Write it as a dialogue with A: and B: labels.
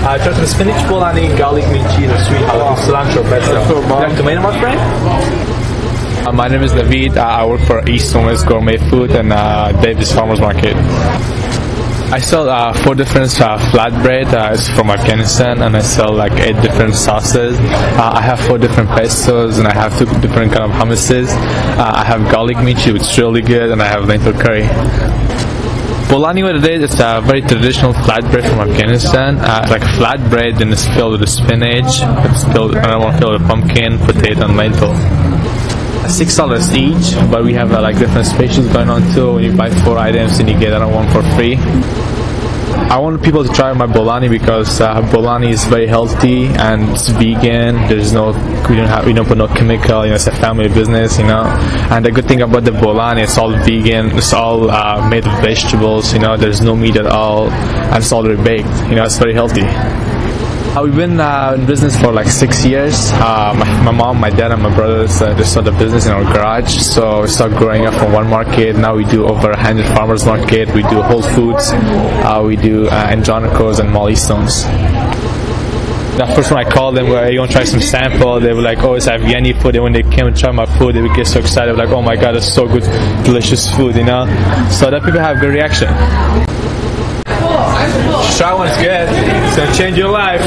A: I tried the spinach bolani, garlic meat cheese, and sweet jalapeno cilantro pesto. You like tomato, my friend?
B: My name is David. I work for East and West Gourmet Food and Davis Farmers Market. I sell 4 different flatbread. It's from Afghanistan, and I sell like 8 different sauces. I have 4 different pestos, and I have 2 different kind of hummuses. I have garlic meat cheese, which is really good, and I have lentil curry. Bolani, what it is, it's a very traditional flatbread from Afghanistan. It's like a flatbread, and it's filled with spinach. It's filled, another one filled with pumpkin, potato, and lentil. $6 each, but we have like different specials going on too. When you buy 4 items, and you get another one for free. I want people to try my bolani because bolani is very healthy and it's vegan. We don't put no chemical. It's a family business, And the good thing about the bolani, it's all vegan. It's all made of vegetables. There's no meat at all, and it's already baked. It's very healthy. We've been in business for like 6 years. My mom, my dad, and my brothers just started the business in our garage. So we started growing up from one market. Now we do over 100 farmers market. We do Whole Foods. We do Angelico's and Molly Stones. The first one I called them, you want to try some sample? They were like, oh, it's Afghani food. And when they came and tried my food, they would get so excited, like, oh my God, it's so good, delicious food, So that people have good reaction. Try one, it's good. It's gonna change your life.